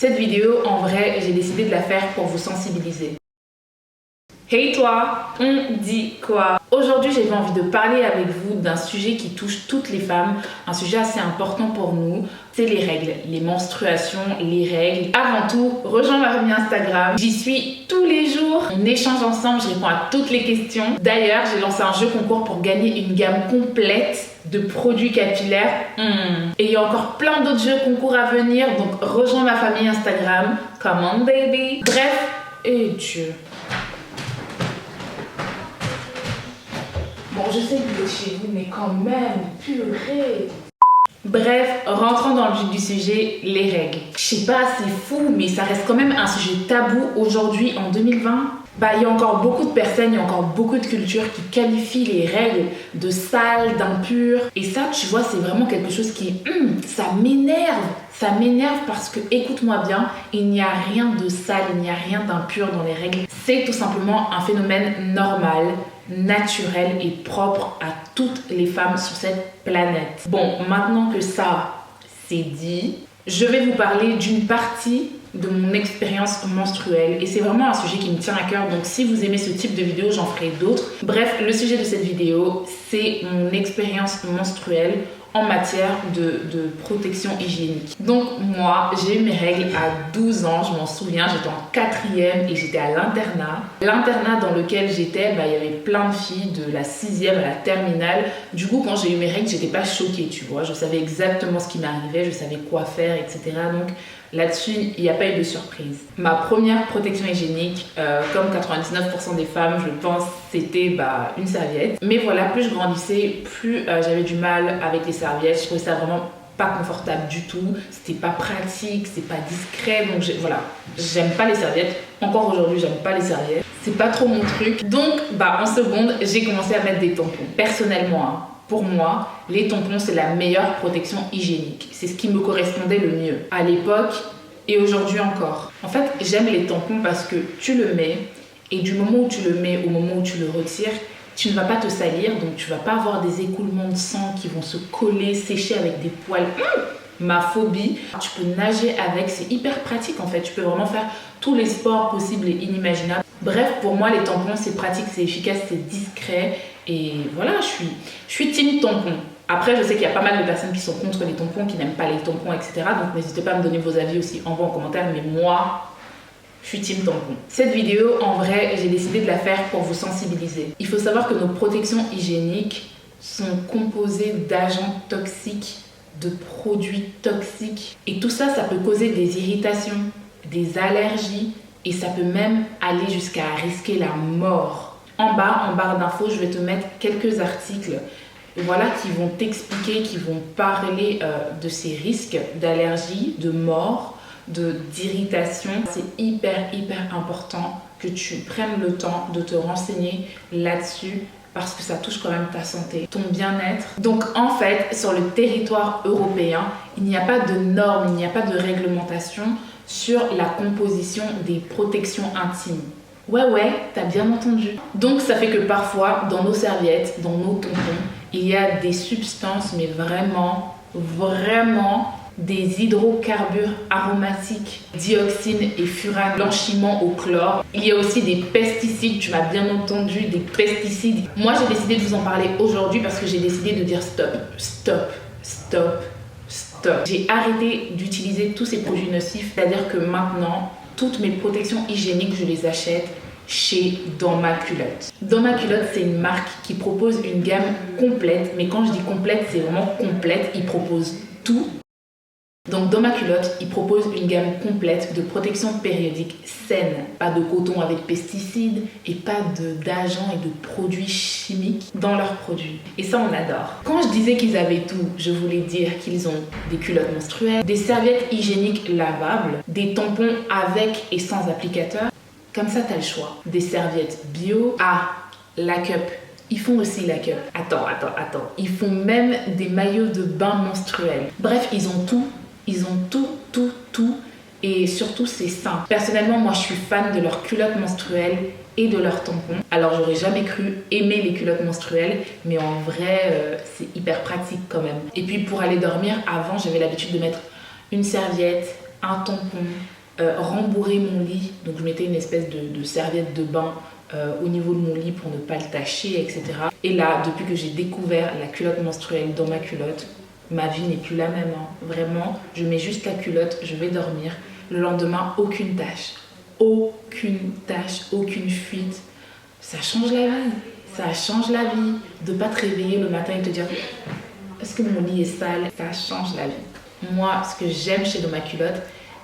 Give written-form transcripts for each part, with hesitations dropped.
Cette vidéo, en vrai, j'ai décidé de la faire pour vous sensibiliser. Hey toi, on dit quoi? Aujourd'hui, j'avais envie de parler avec vous d'un sujet qui touche toutes les femmes, un sujet assez important pour nous, c'est les règles, les menstruations, les règles. Avant tout, rejoins ma famille Instagram, j'y suis tous les jours, on échange ensemble, je réponds à toutes les questions. D'ailleurs, j'ai lancé un jeu concours pour gagner une gamme complète de produits capillaires. Et il y a encore plein d'autres jeux concours à venir, donc rejoins ma famille Instagram, come on baby. Bref, et Dieu. Bon, je sais que vous êtes chez vous, mais quand même, purée. Bref, rentrons dans le vif du sujet, les règles. Je sais pas, c'est fou, mais ça reste quand même un sujet tabou aujourd'hui, en 2020. Il y a encore beaucoup de personnes, il y a encore beaucoup de cultures qui qualifient les règles de sales, d'impures. Et ça, tu vois, c'est vraiment quelque chose qui... ça m'énerve. Ça m'énerve parce que, écoute-moi bien, il n'y a rien de sale, il n'y a rien d'impur dans les règles. C'est tout simplement un phénomène normal, naturel et propre à toutes les femmes sur cette planète. Bon, maintenant que ça, c'est dit, je vais vous parler d'une partie de mon expérience menstruelle et c'est vraiment un sujet qui me tient à cœur, donc si vous aimez ce type de vidéo, j'en ferai d'autres. Bref, le sujet de cette vidéo, c'est mon expérience menstruelle en matière de protection hygiénique. Donc moi, j'ai eu mes règles à 12 ans, je m'en souviens, j'étais en 4e et j'étais à l'internat. L'internat dans lequel j'étais, il y avait plein de filles de la 6e à la terminale. Du coup, quand j'ai eu mes règles, j'étais pas choquée, tu vois. Je savais exactement ce qui m'arrivait, je savais quoi faire, etc. Donc là-dessus, il n'y a pas eu de surprise. Ma première protection hygiénique, comme 99% des femmes, je pense, c'était une serviette. Mais voilà, plus je grandissais, plus j'avais du mal avec les serviettes. Je trouvais ça vraiment pas confortable du tout. C'était pas pratique, c'est pas discret. Donc voilà, j'aime pas les serviettes. Encore aujourd'hui, j'aime pas les serviettes. C'est pas trop mon truc. Donc, en seconde, j'ai commencé à mettre des tampons. Personnellement, pour moi, les tampons, c'est la meilleure protection hygiénique. C'est ce qui me correspondait le mieux à l'époque et aujourd'hui encore. En fait, j'aime les tampons parce que tu le mets et du moment où tu le mets au moment où tu le retires, tu ne vas pas te salir, donc tu ne vas pas avoir des écoulements de sang qui vont se coller, sécher avec des poils. Ma phobie. Tu peux nager avec, c'est hyper pratique en fait. Tu peux vraiment faire tous les sports possibles et inimaginables. Bref, pour moi, les tampons, c'est pratique, c'est efficace, c'est discret. Et voilà, je suis team tampon. Après, je sais qu'il y a pas mal de personnes qui sont contre les tampons, qui n'aiment pas les tampons, etc. Donc n'hésitez pas à me donner vos avis aussi en bas en commentaire. Mais moi, je suis team tampon. Cette vidéo, en vrai, j'ai décidé de la faire pour vous sensibiliser. Il faut savoir que nos protections hygiéniques sont composées d'agents toxiques, de produits toxiques. Et tout ça, ça peut causer des irritations, des allergies et ça peut même aller jusqu'à risquer la mort. En barre d'infos, je vais te mettre quelques articles qui vont t'expliquer, qui vont parler de ces risques d'allergie, de mort, d'irritation. C'est hyper important que tu prennes le temps de te renseigner là-dessus parce que ça touche quand même ta santé, ton bien-être. Donc en fait, sur le territoire européen, il n'y a pas de normes, il n'y a pas de réglementation sur la composition des protections intimes. Ouais, t'as bien entendu. Donc ça fait que parfois, dans nos serviettes, dans nos tampons, il y a des substances, mais vraiment des hydrocarbures aromatiques, dioxine et furane, blanchiment au chlore. Il y a aussi des pesticides, tu m'as bien entendu, des pesticides. Moi, j'ai décidé de vous en parler aujourd'hui parce que j'ai décidé de dire stop. J'ai arrêté d'utiliser tous ces produits nocifs, c'est-à-dire que maintenant, toutes mes protections hygiéniques, je les achète chez Dans ma culotte. Dans ma culotte, c'est une marque qui propose une gamme complète, mais quand je dis complète, c'est vraiment complète, ils proposent tout. Donc dans ma culotte, ils proposent une gamme complète de protection périodique saine. Pas de coton avec pesticides et pas d'agents et de produits chimiques dans leurs produits. Et ça, on adore. Quand je disais qu'ils avaient tout, je voulais dire qu'ils ont des culottes menstruelles, des serviettes hygiéniques lavables, des tampons avec et sans applicateur. Comme ça, t'as le choix. Des serviettes bio. La cup. Ils font aussi la cup. Attends. Ils font même des maillots de bain menstruels. Bref, ils ont tout. Ils ont tout. Et surtout, c'est sain. Personnellement, moi, je suis fan de leurs culottes menstruelles et de leurs tampons. Alors, j'aurais jamais cru aimer les culottes menstruelles, mais en vrai, c'est hyper pratique quand même. Et puis, pour aller dormir, avant, j'avais l'habitude de mettre une serviette, un tampon, rembourrer mon lit. Donc je mettais une espèce de serviette de bain au niveau de mon lit pour ne pas le tacher, etc. Et là, depuis que j'ai découvert la culotte menstruelle dans ma culotte, ma vie n'est plus la même. Hein. Vraiment, je mets juste la culotte, je vais dormir. Le lendemain, aucune tache. Aucune tache, aucune fuite. Ça change la vie. Ça change la vie. De ne pas te réveiller le matin et te dire « Est-ce que mon lit est sale ?» Ça change la vie. Moi, ce que j'aime chez Dans ma culotte,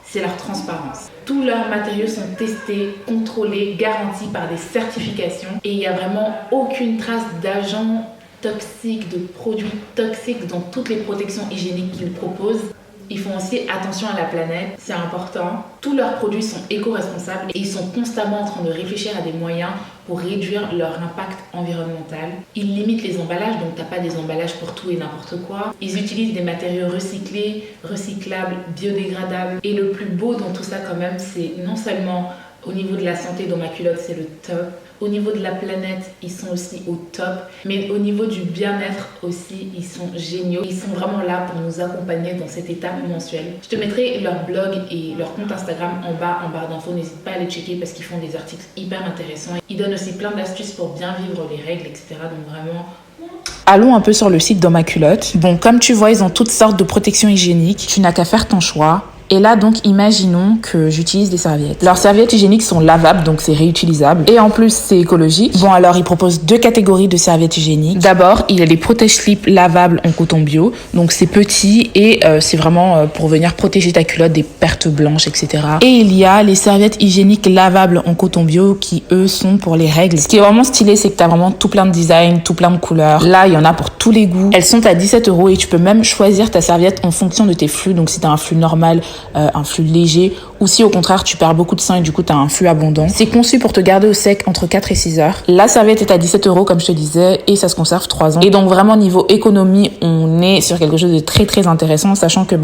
c'est leur transparence. Tous leurs matériaux sont testés, contrôlés, garantis par des certifications. Et il n'y a vraiment aucune trace d'agents toxiques, de produits toxiques dans toutes les protections hygiéniques qu'ils proposent. Ils font aussi attention à la planète, c'est important. Tous leurs produits sont éco-responsables et ils sont constamment en train de réfléchir à des moyens pour réduire leur impact environnemental. Ils limitent les emballages, donc t'as pas des emballages pour tout et n'importe quoi. Ils utilisent des matériaux recyclés, recyclables, biodégradables. Et le plus beau dans tout ça quand même, c'est non seulement au niveau de la santé, Dans ma culotte, c'est le top. Au niveau de la planète, ils sont aussi au top. Mais au niveau du bien-être aussi, ils sont géniaux. Ils sont vraiment là pour nous accompagner dans cette étape mensuelle. Je te mettrai leur blog et leur compte Instagram en barre d'infos. N'hésite pas à les checker parce qu'ils font des articles hyper intéressants. Ils donnent aussi plein d'astuces pour bien vivre les règles, etc. Donc vraiment... Allons un peu sur le site Dans ma culotte. Bon, comme tu vois, ils ont toutes sortes de protections hygiéniques. Tu n'as qu'à faire ton choix. Et là, donc, imaginons que j'utilise des serviettes. Leurs serviettes hygiéniques sont lavables, donc c'est réutilisable. Et en plus, c'est écologique. Bon, alors, ils proposent 2 catégories de serviettes hygiéniques. D'abord, il y a les protège-slip lavables en coton bio. Donc, c'est petit et c'est vraiment pour venir protéger ta culotte des pertes blanches, etc. Et il y a les serviettes hygiéniques lavables en coton bio qui, eux, sont pour les règles. Ce qui est vraiment stylé, c'est que tu as vraiment tout plein de designs, tout plein de couleurs. Là, il y en a pour tous les goûts. Elles sont à 17 € et tu peux même choisir ta serviette en fonction de tes flux. Donc, si tu as un flux normal, un flux léger, ou si au contraire tu perds beaucoup de sang et du coup tu as un flux abondant. C'est conçu pour te garder au sec entre 4 et 6 heures. La serviette est à 17 € comme je te disais et ça se conserve 3 ans. Et donc vraiment niveau économie, on est sur quelque chose de très très intéressant, sachant que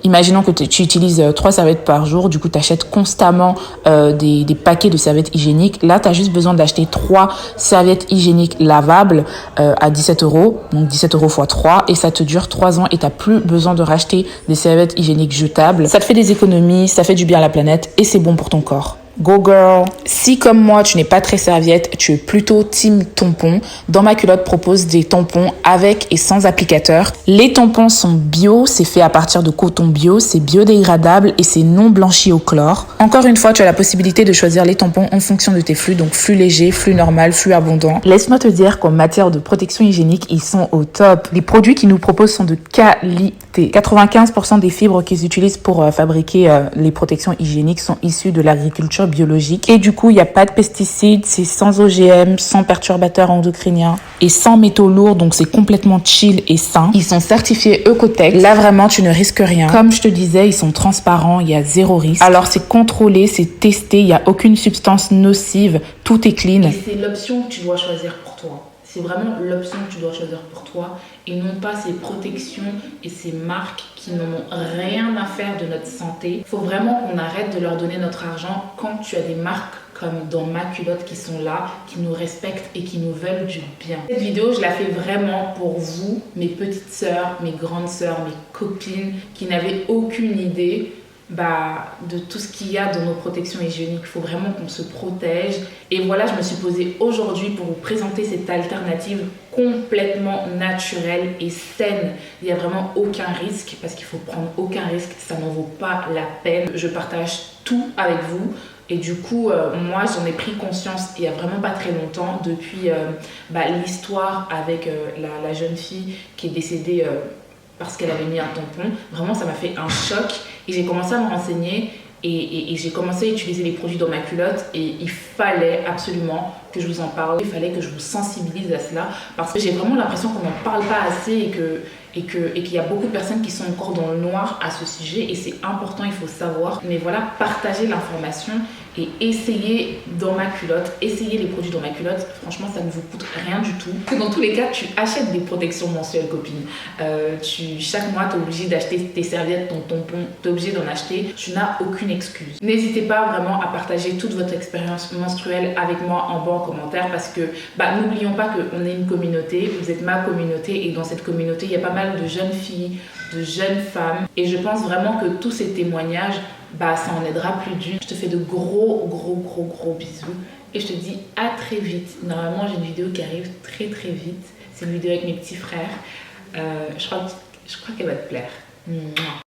imaginons que tu utilises 3 serviettes par jour, du coup tu achètes constamment des paquets de serviettes hygiéniques. Là tu as juste besoin d'acheter 3 serviettes hygiéniques lavables à 17 €, donc 17 € x 3 et ça te dure 3 ans et tu n'as plus besoin de racheter des serviettes hygiéniques jetables. Ça te fait des économies, ça fait du bien à la planète et c'est bon pour ton corps. Go girl! Si comme moi tu n'es pas très serviette, tu es plutôt team tampon, Dans ma culotte propose des tampons avec et sans applicateur. Les tampons sont bio, c'est fait à partir de coton bio, c'est biodégradable et c'est non blanchi au chlore. Encore une fois, tu as la possibilité de choisir les tampons en fonction de tes flux, donc flux léger, flux normal, flux abondant. Laisse-moi te dire qu'en matière de protection hygiénique, ils sont au top. Les produits qu'ils nous proposent sont de qualité. 95% des fibres qu'ils utilisent pour fabriquer les protections hygiéniques sont issues de l'agriculture biologique. Et du coup, il n'y a pas de pesticides, c'est sans OGM, sans perturbateurs endocriniens et sans métaux lourds, donc c'est complètement chill et sain. Ils sont certifiés Ecotech. Là, vraiment, tu ne risques rien. Comme je te disais, ils sont transparents, il y a 0 risque. Alors, c'est contrôlé, c'est testé, il n'y a aucune substance nocive, tout est clean. Et c'est l'option que tu dois choisir pour toi. C'est vraiment l'option que tu dois choisir pour toi et non pas ces protections et ces marques qui n'en ont rien à faire de notre santé. Il faut vraiment qu'on arrête de leur donner notre argent quand tu as des marques comme Dans ma culotte qui sont là, qui nous respectent et qui nous veulent du bien. Cette vidéo, je la fais vraiment pour vous, mes petites sœurs, mes grandes sœurs, mes copines qui n'avaient aucune idée de tout ce qu'il y a dans nos protections hygiéniques. Il faut vraiment qu'on se protège. Et voilà, je me suis posée aujourd'hui pour vous présenter cette alternative complètement naturelle et saine. Il n'y a vraiment aucun risque parce qu'il faut prendre aucun risque. Ça n'en vaut pas la peine. Je partage tout avec vous. Et du coup, moi, j'en ai pris conscience il n'y a vraiment pas très longtemps depuis l'histoire avec la jeune fille qui est décédée parce qu'elle avait mis un tampon. Vraiment, ça m'a fait un choc. Et j'ai commencé à me renseigner et j'ai commencé à utiliser les produits Dans ma culotte. Et il fallait absolument que je vous en parle. Il fallait que je vous sensibilise à cela. Parce que j'ai vraiment l'impression qu'on n'en parle pas assez et qu'il y a beaucoup de personnes qui sont encore dans le noir à ce sujet. Et c'est important, il faut savoir. Mais voilà, partagez l'information et essayez Dans ma culotte, essayez les produits Dans ma culotte. Franchement, ça ne vous coûte rien du tout. Dans tous les cas, tu achètes des protections mensuelles, copine. Chaque mois, tu es obligé d'acheter tes serviettes, ton tampon, tu es obligé d'en acheter. Tu n'as aucune excuse. N'hésitez pas vraiment à partager toute votre expérience menstruelle avec moi en bas en commentaire parce que n'oublions pas qu'on est une communauté. Vous êtes ma communauté et dans cette communauté, il y a pas mal mal de jeunes filles, de jeunes femmes. Et je pense vraiment que tous ces témoignages, ça en aidera plus d'une. Je te fais de gros bisous. Et je te dis à très vite. Normalement, j'ai une vidéo qui arrive très vite. C'est une vidéo avec mes petits frères. Je crois qu'elle va te plaire. Mouah.